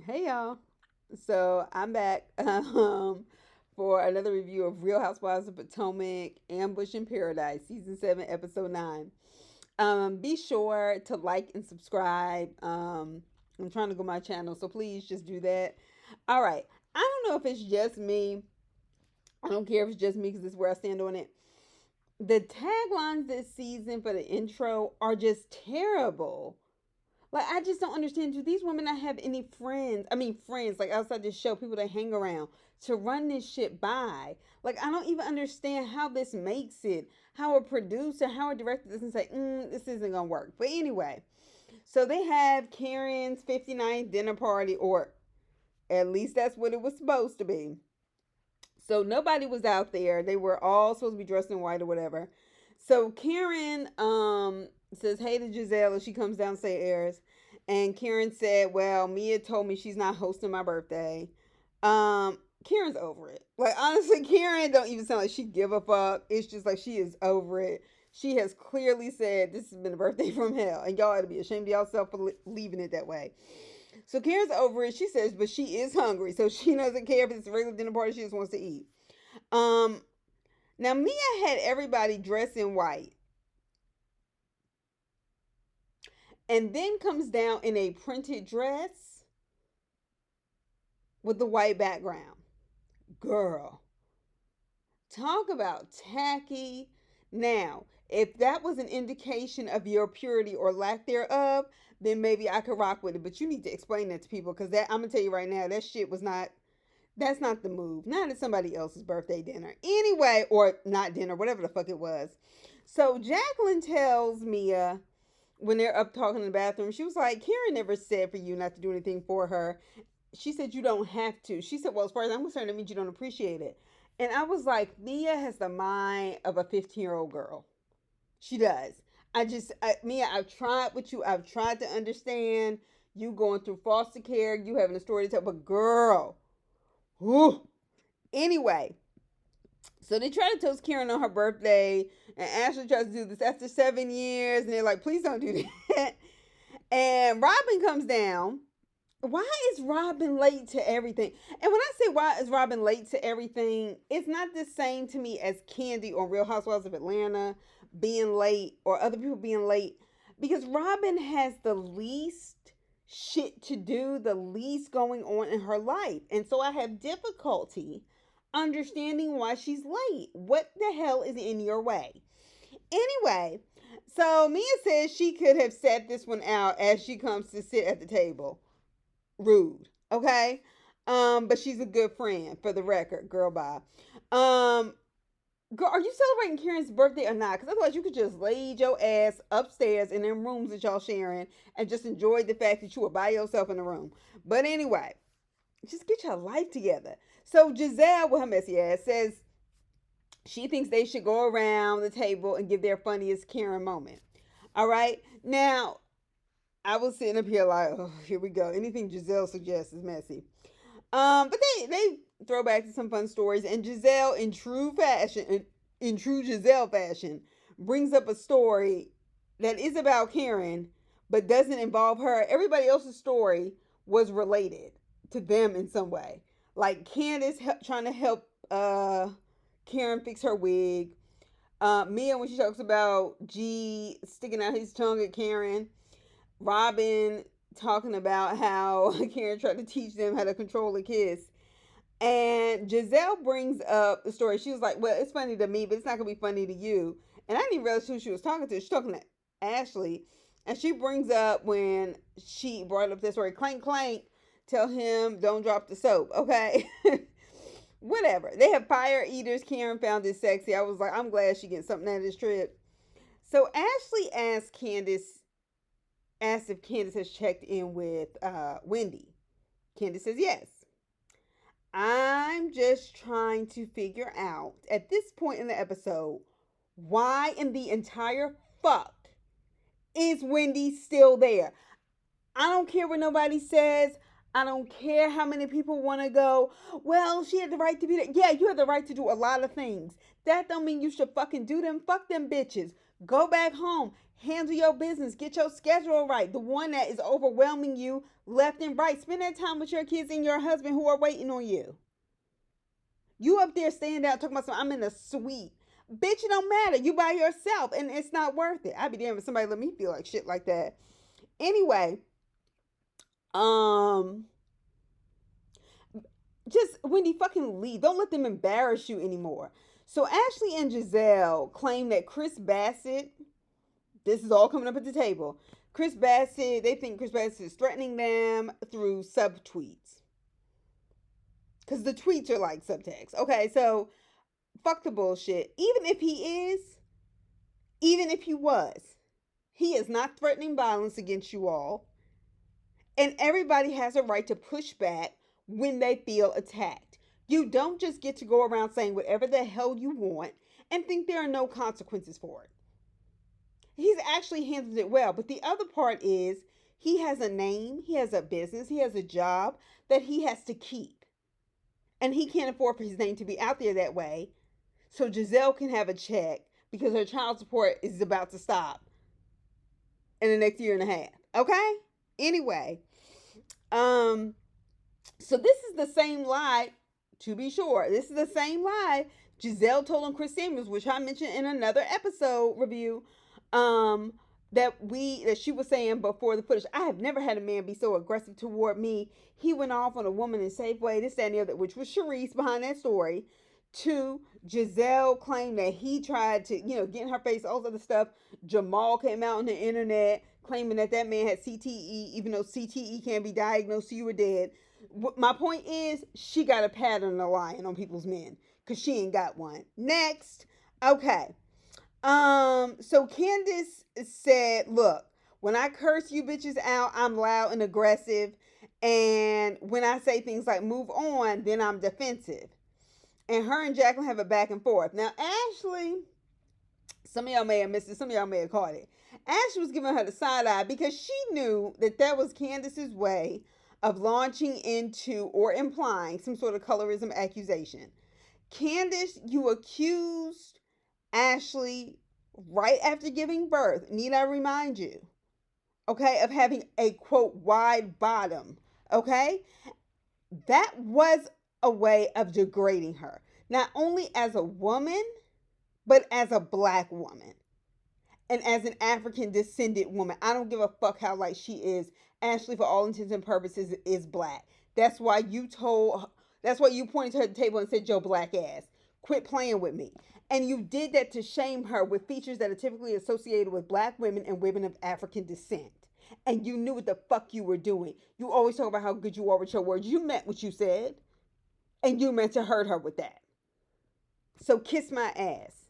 Hey y'all. So I'm back for another review of Real Housewives of Potomac, Ambush in Paradise, season 7, episode 9. Be sure to like and subscribe. I'm trying to go my channel, so please just do that. All right. I don't know if it's just me. I don't care if it's just me because this is where I stand on it. The taglines this season for the intro are just terrible. Like, I just don't understand. Do these women not have any friends? I mean, friends, like outside the show, people they hang around to run this shit by. Like, I don't even understand how this makes it. How a producer, how a director doesn't say, this isn't going to work. But anyway, so they have Karen's 59th dinner party, or at least that's what it was supposed to be. So nobody was out there. They were all supposed to be dressed in white or whatever. So Karen says hey to Giselle as she comes downstairs. And Karen said, well, Mia told me she's not hosting my birthday. Karen's over it. Like, honestly, Karen don't even sound like she give a fuck. It's just like she is over it. She has clearly said this has been a birthday from hell, and y'all ought to be ashamed of yourself for leaving it that way. So Karen's over it. She says, but she is hungry, so she doesn't care if it's a regular dinner party. She just wants to eat. Um, Now Mia had everybody dressed in white, and then comes down in a printed dress with the white background. Girl, talk about tacky. Now, if that was an indication of your purity or lack thereof, then maybe I could rock with it. But you need to explain that to people because that I'm gonna tell you right now, that shit was not. That's not the move. Not at somebody else's birthday dinner. Anyway, or not dinner, whatever the fuck it was. So Jacqueline tells Mia when they're up talking in the bathroom, she was like, Karen never said for you not to do anything for her. She said you don't have to. She said, well, as far as I'm concerned, that means you don't appreciate it. And I was like, Mia has the mind of a 15-year-old girl. She does. Mia, I've tried with you. I've tried to understand you going through foster care, you having a story to tell, but girl, whew. Anyway, so they try to toast Karen on her birthday, and Ashley tries to do this after 7 years, and they're like, please don't do that. And Robin comes down. Why is Robin late to everything? And when I say why is Robin late to everything, it's not the same to me as Candy or Real Housewives of Atlanta being late or other people being late because Robin has the least shit to do, the least going on in her life. And so I have difficulty understanding why she's late. What the hell is in your way? Anyway, so Mia says she could have sat this one out as she comes to sit at the table. Rude. Okay. But she's a good friend for the record, girl. Bye. Um, Girl, are you celebrating Karen's birthday or not? Because otherwise, you could just lay your ass upstairs in them rooms that y'all sharing and just enjoy the fact that you were by yourself in the room. But anyway, just get your life together. So Giselle, with her messy ass, says she thinks they should go around the table and give their funniest Karen moment. All right. Now, I was sitting up here like, oh, here we go. Anything Giselle suggests is messy. But they throw back to some fun stories, and Giselle, in true Giselle fashion, brings up a story that is about Karen, but doesn't involve her. Everybody else's story was related to them in some way. Like Candace trying to help Karen fix her wig. Mia when she talks about G sticking out his tongue at Karen. Robin talking about how Karen tried to teach them how to control a kiss. And Giselle brings up the story. She was like, well, it's funny to me, but it's not going to be funny to you. And I didn't even realize who she was talking to. She's talking to Ashley. And she brings up when she brought up this story, clank, clank, tell him don't drop the soap, okay? Whatever. They have fire eaters. Karen found it sexy. I was like, I'm glad she gets something out of this trip. So Ashley asked if Candace has checked in with Wendy. Candace says yes. I'm just trying to figure out at this point in the episode why in the entire fuck is Wendy still there? I don't care what nobody says. I don't care how many people want to go. Well, she had the right to be there. Yeah, you have the right to do a lot of things. That don't mean you should fucking do them. Fuck them bitches. Go back home. Handle your business. Get your schedule right. The one that is overwhelming you left and right. Spend that time with your kids and your husband who are waiting on you. You up there standing out talking about something, I'm in a suite. Bitch, it don't matter. You by yourself and it's not worth it. I'd be damned if somebody let me feel like shit like that. Anyway, um, just Wendy, fucking leave. Don't let them embarrass you anymore. So Ashley and Giselle claim that Chris Bassett, this is all coming up at the table. Chris Bassett, they think Chris Bassett is threatening them through subtweets. Because the tweets are like subtext. Okay, so fuck the bullshit. Even if he is, even if he was, he is not threatening violence against you all. And everybody has a right to push back when they feel attacked. You don't just get to go around saying whatever the hell you want and think there are no consequences for it. He's actually handled it well. But the other part is he has a name, he has a business, he has a job that he has to keep. And he can't afford for his name to be out there that way. So Giselle can have a check because her child support is about to stop in the next year and a half. Okay? Anyway, so this is the same lie, to be sure. This is the same lie Giselle told on Chris Samuels, which I mentioned in another episode review. That she was saying before the footage. I have never had a man be so aggressive toward me. He went off on a woman in Safeway, this, that, and the other, which was Sharice behind that story. Two, Giselle claimed that he tried to, get in her face, all this other stuff. Jamal came out on the internet claiming that man had CTE, even though CTE can't be diagnosed, so you were dead. My point is, she got a pattern of lying on people's men because she ain't got one. Next, okay. So Candace said, look, when I curse you bitches out, I'm loud and aggressive. And when I say things like move on, then I'm defensive. And her and Jacqueline have a back and forth. Now, Ashley, some of y'all may have missed it. Some of y'all may have caught it. Ashley was giving her the side eye because she knew that was Candace's way of launching into or implying some sort of colorism accusation. Candace, you accused Ashley right after giving birth, need I remind you, okay, of having a quote wide bottom, okay? That was a way of degrading her, not only as a woman, but as a black woman and as an African descended woman. I don't give a fuck how light she is. Ashley, for all intents and purposes, is black. That's why you pointed to her table and said, "Yo, black ass, quit playing with me." And you did that to shame her with features that are typically associated with black women and women of African descent. And you knew what the fuck you were doing. You always talk about how good you are with your words. You meant what you said. And you meant to hurt her with that. So kiss my ass.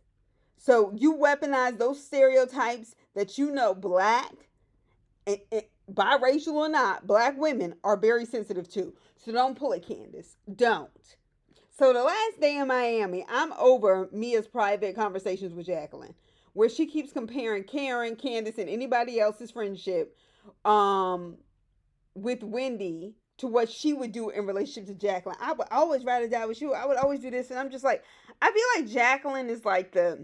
So you weaponize those stereotypes that black, and biracial or not, black women are very sensitive to. So don't pull it, Candace. Don't. So the last day in Miami, I'm over Mia's private conversations with Jacqueline, where she keeps comparing Karen, Candace, and anybody else's friendship with Wendy to what she would do in relationship to Jacqueline. I would always ride or die with you. I would always do this. And I'm just like, I feel like Jacqueline is like a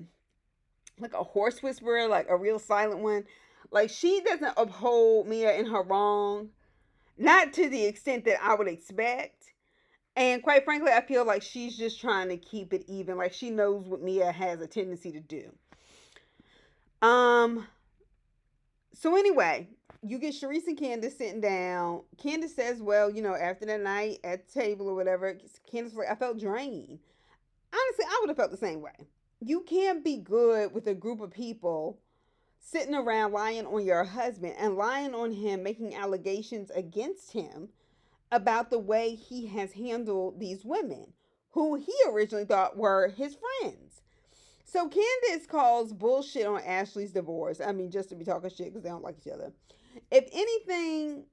horse whisperer, like a real silent one. Like, she doesn't uphold Mia in her wrong, not to the extent that I would expect. And quite frankly, I feel like she's just trying to keep it even. Like, she knows what Mia has a tendency to do. So anyway, you get Sharice and Candace sitting down. Candace says, well, after that night at the table or whatever, Candace was like, I felt drained. Honestly, I would have felt the same way. You can't be good with a group of people sitting around lying on your husband and lying on him, making allegations against him about the way he has handled these women who he originally thought were his friends. So Candace calls bullshit on Ashley's divorce. I mean, just to be talking shit because they don't like each other. If anything,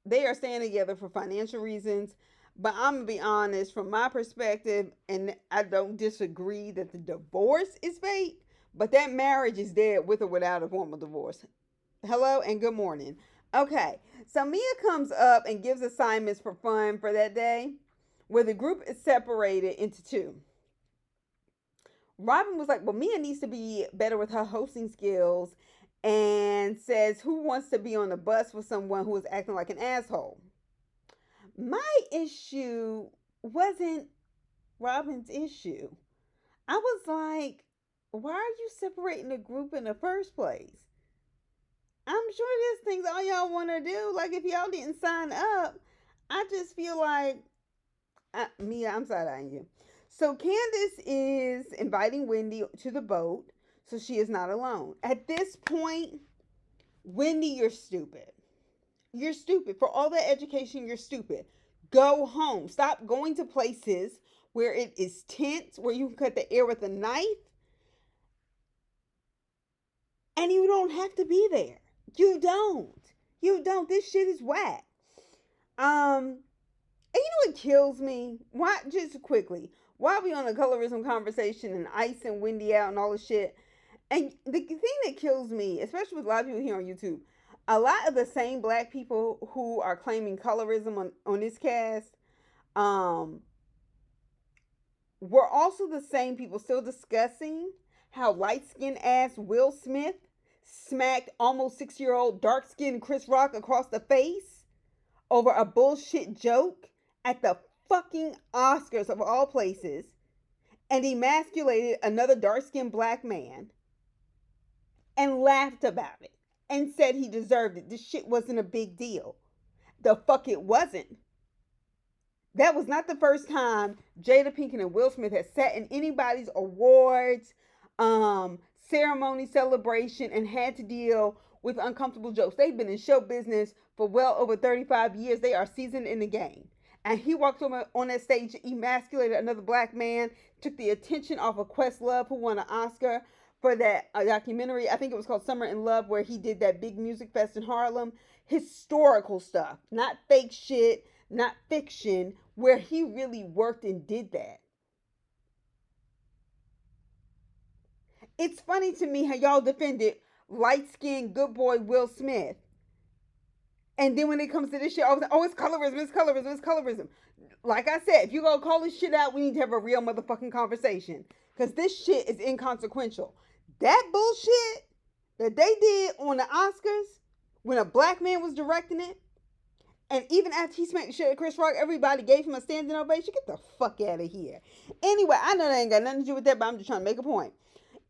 they are staying together for financial reasons. But I'm going to be honest, from my perspective, and I don't disagree that the divorce is fake, but that marriage is dead with or without a formal divorce. Hello and good morning. Okay, so Mia comes up and gives assignments for fun for that day, where the group is separated into two. Robin was like, well, Mia needs to be better with her hosting skills and says, "Who wants to be on the bus with someone who is acting like an asshole?" My issue wasn't Robin's issue. I was like, why are you separating the group in the first place? I'm sure there's things all y'all want to do. Like, if y'all didn't sign up, I just feel like, Mia, I'm side eyeing you. So Candace is inviting Wendy to the boat so she is not alone. At this point, Wendy, you're stupid. You're stupid. For all that education, you're stupid. Go home. Stop going to places where it is tense, where you can cut the air with a knife, and you don't have to be there. You don't. You don't. This shit is whack. And you know what kills me? Why, just quickly, while we on a colorism conversation and Ice and Wendy out and all this shit, and the thing that kills me, especially with a lot of people here on YouTube, a lot of the same black people who are claiming colorism on this cast, um, were also the same people still discussing how light skinned ass Will Smith smacked almost 6-year old dark skinned Chris Rock across the face over a bullshit joke at the fucking Oscars of all places, and emasculated another dark skinned black man and laughed about it and said he deserved it. This shit wasn't a big deal. The fuck it wasn't. That was not the first time Jada Pinkett and Will Smith had sat in anybody's awards ceremony celebration and had to deal with uncomfortable jokes. They've been in show business for well over 35 years. They are seasoned in the game. And he walked on that stage, emasculated another black man, took the attention off of Questlove, who won an Oscar for that documentary. I think it was called Summer in Love, where he did that big music fest in Harlem. Historical stuff, not fake shit, not fiction, where he really worked and did that. It's funny to me how y'all defended light skinned good boy Will Smith. And then when it comes to this shit, oh, it's colorism, it's colorism, it's colorism. Like I said, if you gonna call this shit out, we need to have a real motherfucking conversation. Because this shit is inconsequential. That bullshit that they did on the Oscars when a black man was directing it, and even after he smacked the shit at Chris Rock, everybody gave him a standing ovation. Get the fuck out of here. Anyway, I know that ain't got nothing to do with that, but I'm just trying to make a point.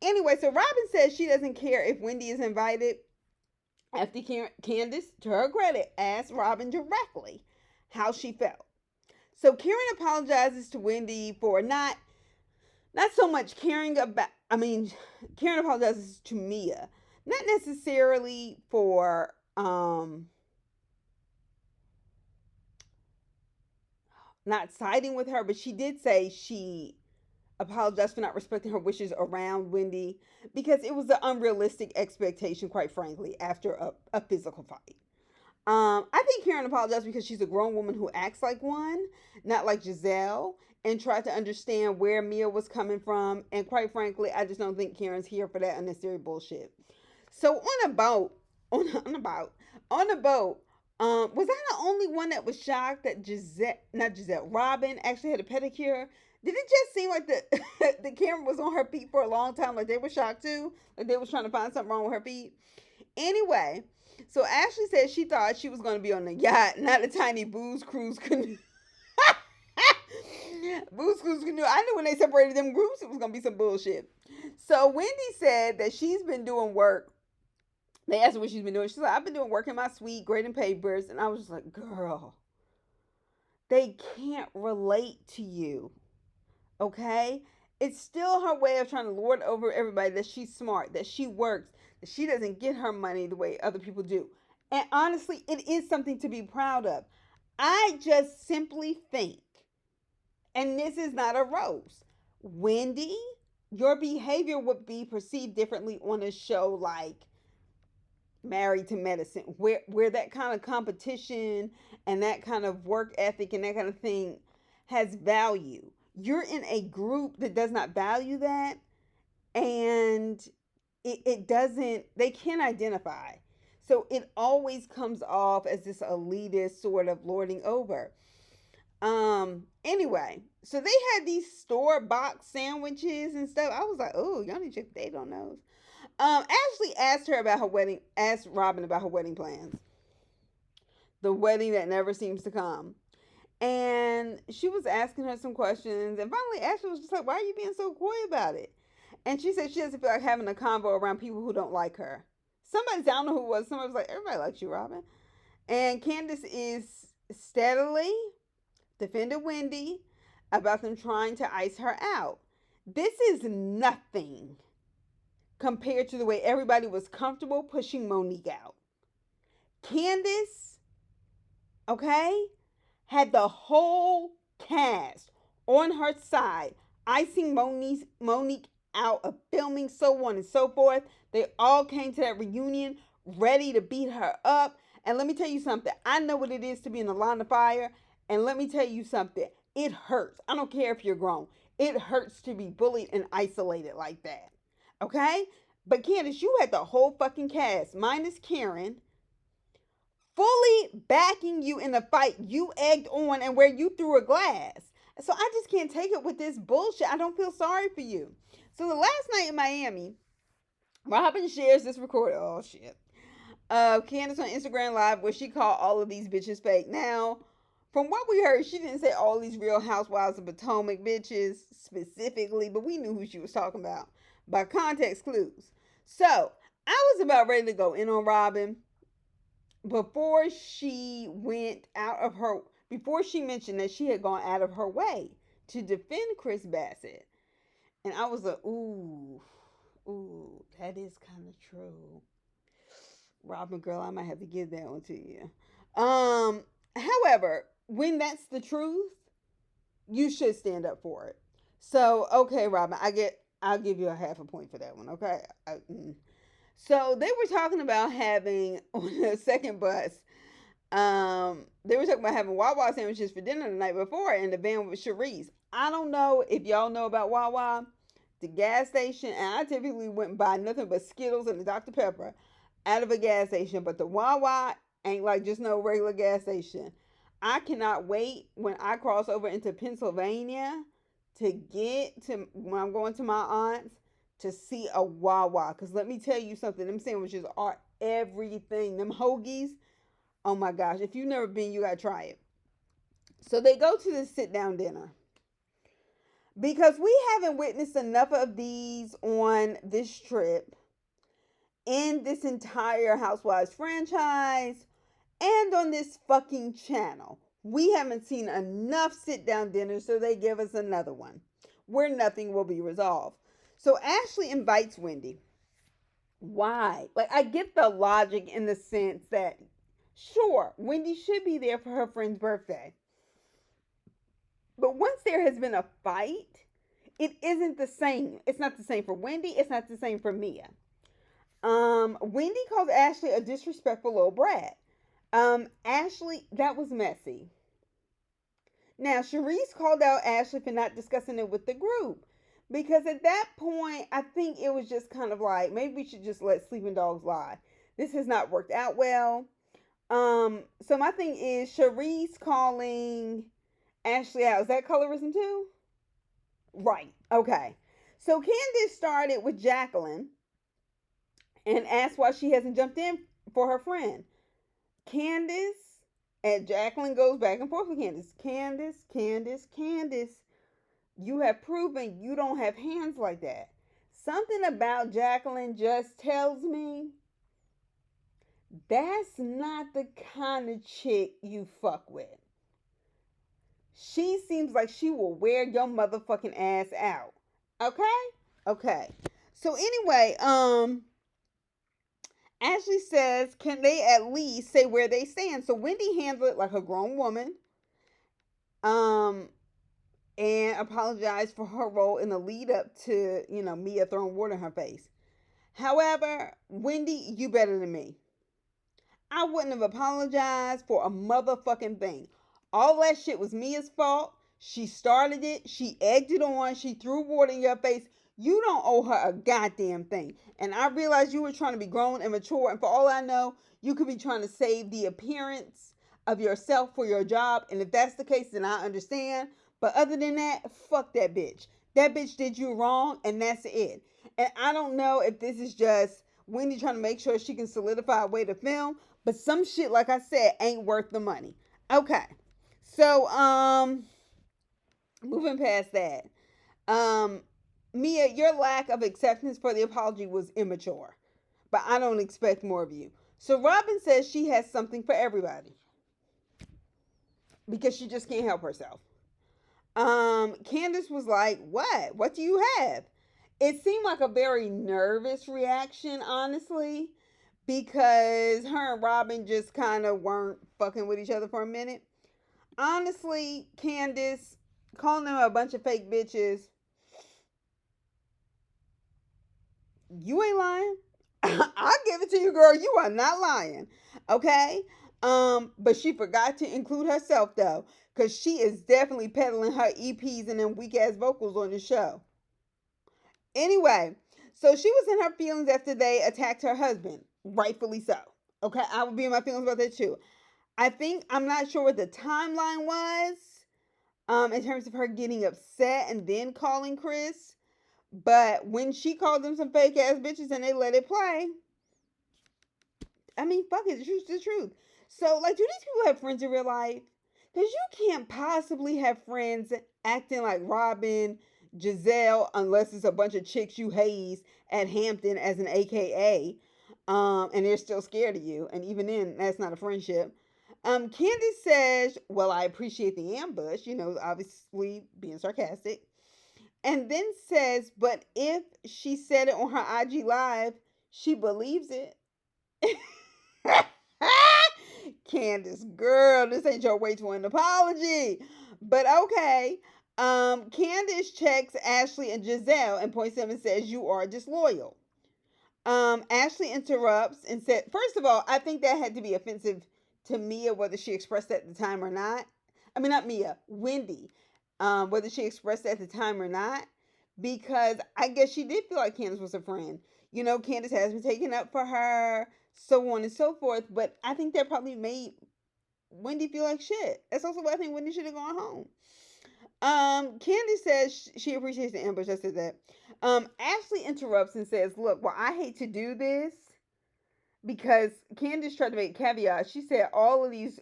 Anyway, so Robin says she doesn't care if Wendy is invited after Candace, to her credit, asked Robin directly how she felt. So Karen apologizes to Wendy for not so much caring about, Karen apologizes to Mia, not necessarily for not siding with her, but she did say she apologized for not respecting her wishes around Wendy because it was an unrealistic expectation, quite frankly, after a physical fight. I think Karen apologized because she's a grown woman who acts like one, not like Giselle, and tried to understand where Mia was coming from. And quite frankly, I just don't think Karen's here for that unnecessary bullshit. So on a boat, on a boat, was I the only one that was shocked that Robin actually had a pedicure? Did it just seem like the the camera was on her feet for a long time, like they were shocked too, like they was trying to find something wrong with her feet? Anyway, so Ashley said she thought she was going to be on the yacht, not a tiny booze cruise canoe. Booze cruise canoe. I knew when they separated them groups, it was going to be some bullshit. So Wendy said that she's been doing work. They asked her what she's been doing. She's like, I've been doing work in my suite, grading papers. And I was just like, girl, they can't relate to you. Okay? It's still her way of trying to lord over everybody that she's smart, that she works, that she doesn't get her money the way other people do. And honestly, it is something to be proud of. I just simply think, and this is not a roast, Wendy, your behavior would be perceived differently on a show like Married to Medicine, where that kind of competition and that kind of work ethic and that kind of thing has value. You're in a group that does not value that, and it doesn't, they can't identify. So it always comes off as this elitist sort of lording over. Anyway, so they had these store bought sandwiches and stuff. I was like, oh, y'all need to check the date on those. Ashley asked her about her wedding, asked Robin about her wedding plans. The wedding that never seems to come. And she was asking her some questions. And finally, Ashley was just like, why are you being so coy about it? And she said she doesn't feel like having a convo around people who don't like her. Somebody, I don't know who it was, somebody was like, everybody likes you, Robin. And Candace is steadily defending Wendy about them trying to ice her out. This is nothing compared to the way everybody was comfortable pushing Monique out. Candace, okay, had the whole cast on her side, icing Monique out of filming, so on and so forth. They all came to that reunion ready to beat her up. And let me tell you something. I know what it is to be in the line of fire. And let me tell you something. It hurts. I don't care if you're grown. It hurts to be bullied and isolated like that. Okay? But Candace, you had the whole fucking cast, minus Karen, fully backing you in the fight you egged on and where you threw a glass. So I just can't take it with this bullshit. I don't feel sorry for you. So the last night in Miami, Robin shares this recording. Oh shit. Candace on Instagram Live where she called all of these bitches fake. Now, from what we heard, she didn't say all these Real Housewives of Potomac bitches specifically, but we knew who she was talking about by context clues. So I was about ready to go in on Robin before she went out of her, before she mentioned that she had gone out of her way to defend Chris Bassett. And I was like, ooh, that is kind of true. Robin girl, I might have to give that one to you. However, when that's the truth, you should stand up for it. So, okay, Robin, I'll give you a half a point for that one, okay? So they were talking about having on the second bus. They were talking about having Wawa sandwiches for dinner the night before in the van with Cherise. I don't know if y'all know about Wawa, the gas station, and I typically wouldn't buy nothing but Skittles and the Dr. Pepper out of a gas station, but the Wawa ain't like just no regular gas station. I cannot wait when I cross over into Pennsylvania to get to when I'm going to my aunt's to see a Wawa. Because let me tell you something, them sandwiches are everything. Them hoagies, oh my gosh. If you've never been, you got to try it. So they go to this sit down dinner. Because we haven't witnessed enough of these on this trip, in this entire Housewives franchise, and on this fucking channel. We haven't seen enough sit down dinners, so they give us another one where nothing will be resolved. So Ashley invites Wendy. Why? Like, I get the logic in the sense that, sure, Wendy should be there for her friend's birthday. But once there has been a fight, it isn't the same. It's not the same for Wendy. It's not the same for Mia. Wendy calls Ashley a disrespectful little brat. Ashley, that was messy. Now, Cherise called out Ashley for not discussing it with the group. Because at that point, I think it was just kind of like, maybe we should just let sleeping dogs lie. This has not worked out well. So my thing is, Cherise calling Ashley out. Is that colorism too? Right. Okay. So Candace started with Jacqueline and asked why she hasn't jumped in for her friend. Candace and Jacqueline goes back and forth with Candace. Candace. You have proven you don't have hands like that. Something about Jacqueline just tells me that's not the kind of chick you fuck with. She seems like she will wear your motherfucking ass out. Okay. So anyway, Ashley says, can they at least say where they stand? So Wendy handled it like a grown woman. And apologized for her role in the lead up to, Mia throwing water in her face. However, Wendy, you better than me. I wouldn't have apologized for a motherfucking thing. All that shit was Mia's fault. She started it. She egged it on. She threw water in your face. You don't owe her a goddamn thing. And I realized you were trying to be grown and mature. And for all I know, you could be trying to save the appearance of yourself for your job. And if that's the case, then I understand. But other than that, fuck that bitch. That bitch did you wrong, and that's it. And I don't know if this is just Wendy trying to make sure she can solidify a way to film, but some shit, like I said, ain't worth the money. Okay. So, moving past that. Um, Mia, your lack of acceptance for the apology was immature, but I don't expect more of you. So Robin says she has something for everybody because she just can't help herself. Candace was like, "What? What do you have?" It seemed like a very nervous reaction, honestly, because her and Robin just kind of weren't fucking with each other for a minute. Honestly, Candace calling them a bunch of fake bitches, you ain't lying. I'll give it to you, girl. You are not lying. Okay? But she forgot to include herself though, because she is definitely peddling her EPs and them weak ass vocals on the show. Anyway, so she was in her feelings after they attacked her husband. Rightfully so. Okay, I would be in my feelings about that too. I think I'm not sure what the timeline was, in terms of her getting upset and then calling Chris. But when she called them some fake ass bitches and they let it play, I mean, fuck it, the truth's the truth. So, like, do these people have friends in real life? Because you can't possibly have friends acting like Robin, Giselle, unless it's a bunch of chicks you haze at Hampton as an AKA, and they're still scared of you. And even then, that's not a friendship. Candace says, "Well, I appreciate the ambush," obviously being sarcastic. And then says, "But if she said it on her IG Live, she believes it." Candace, girl, this ain't your way to an apology. But okay. Candace checks Ashley and Giselle and points them and says, "You are disloyal." Ashley interrupts and said, first of all, I think that had to be offensive to Mia, whether she expressed that at the time or not. I mean, not Mia, Wendy, whether she expressed that at the time or not, because I guess she did feel like Candace was a friend. Candace has been taken up for her, so on and so forth, but I think that probably made Wendy feel like shit. That's also why I think Wendy should have gone home. Candy says she appreciates the ambush. I said that. Ashley interrupts and says, "Look, well, I hate to do this because Candace tried to make caveat. She said all of these,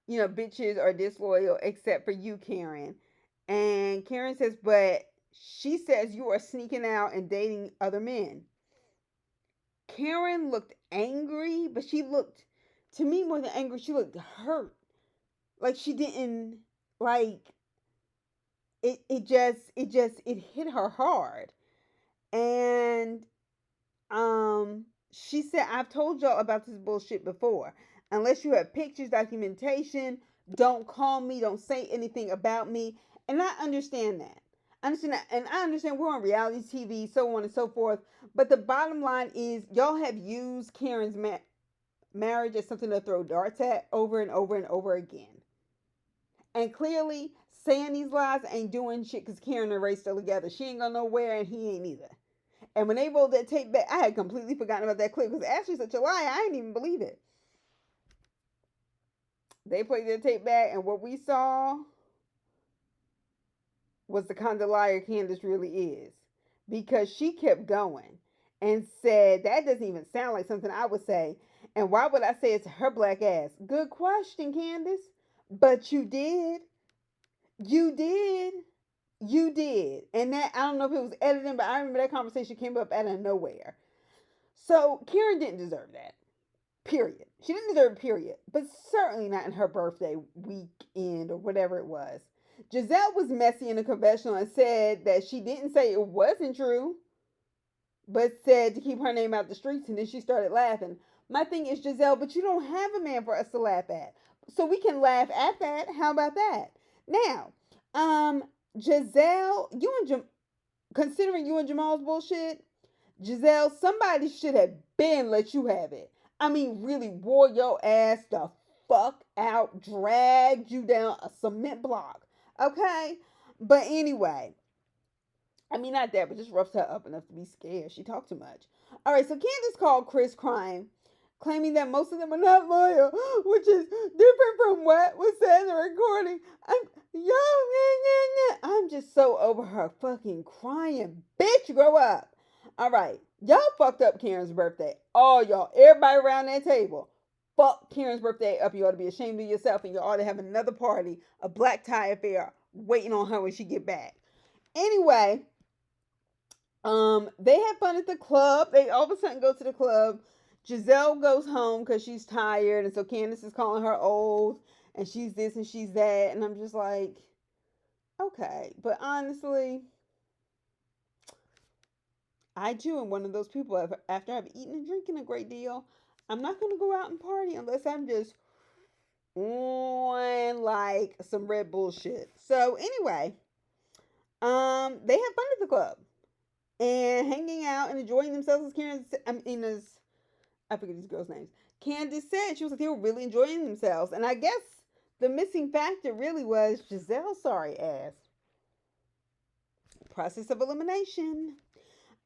bitches are disloyal except for you, Karen." And Karen says, "But she says you are sneaking out and dating other men." Karen looked angry, but she looked, to me, more than angry, she looked hurt. Like she didn't like it hit her hard. And she said, "I've told y'all about this bullshit before. Unless you have pictures, documentation, don't call me, don't say anything about me." And I understand that. I understand that. And I understand we're on reality TV, so on and so forth. But the bottom line is, y'all have used Karen's marriage as something to throw darts at over and over and over again. And clearly, saying these lies ain't doing shit because Karen and Ray still together. She ain't going nowhere and he ain't either. And when they rolled that tape back, I had completely forgotten about that clip because Ashley's such a liar, I didn't even believe it. They played their tape back, and what we saw was the kind of liar Candace really is. Because she kept going and said, "That doesn't even sound like something I would say. And why would I say it to her black ass?" Good question, Candace. But you did. You did. You did. And that, I don't know if it was editing, but I remember that conversation came up out of nowhere. So Karen didn't deserve that. Period. She didn't deserve it, period. But certainly not in her birthday weekend or whatever it was. Giselle was messy in the confessional and said that she didn't say it wasn't true, but said to keep her name out the streets, and then she started laughing. My thing is, Giselle, but you don't have a man for us to laugh at. So we can laugh at that. How about that? Now, Giselle, considering you and Jamal's bullshit, Giselle, somebody should have been let you have it. I mean, really wore your ass the fuck out, dragged you down a cement block. Okay? But anyway, I mean, not that, but just roughed her up enough to be scared. She talked too much. All right, so Candace called Chris crying, claiming that most of them are not loyal, which is different from what was said in the recording. I'm just so over her fucking crying. Bitch, grow up. All right. Y'all fucked up Karen's birthday. All y'all. Everybody around that table. Fuck Karen's birthday up. You ought to be ashamed of yourself, and you ought to have another party, a black tie affair, waiting on her when she get back. Anyway, they had fun at the club. They all of a sudden go to the club. Giselle goes home because she's tired, and so Candace is calling her old, and she's this and she's that, and I'm just like, okay. But honestly, I too am one of those people. After I've eaten and drinking a great deal, I'm not going to go out and party unless I'm just on like some Red Bull shit. So anyway, they have fun at the club and hanging out and enjoying themselves. As Karen, I forget these girls' names. Candace said she was like they were really enjoying themselves, and I guess the missing factor really was Giselle's sorry ass. Process of elimination.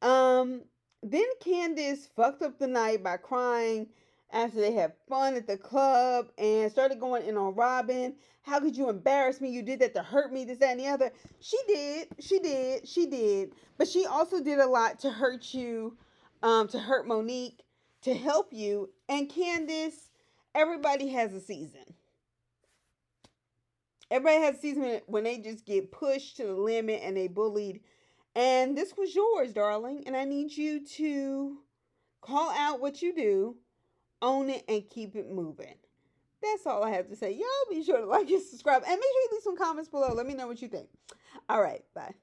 Um, then Candace fucked up the night by crying after they had fun at the club and started going in on Robin. How could you embarrass me? You did that to hurt me, this, that, and the other. She did. But she also did a lot to hurt you, to hurt Monique, to help you. And Candace, everybody has a season. Everybody has a season when they just get pushed to the limit and they bullied. And this was yours, darling. And I need you to call out what you do, own it, and keep it moving. That's all I have to say. Y'all be sure to like and subscribe. And make sure you leave some comments below. Let me know what you think. All right. Bye.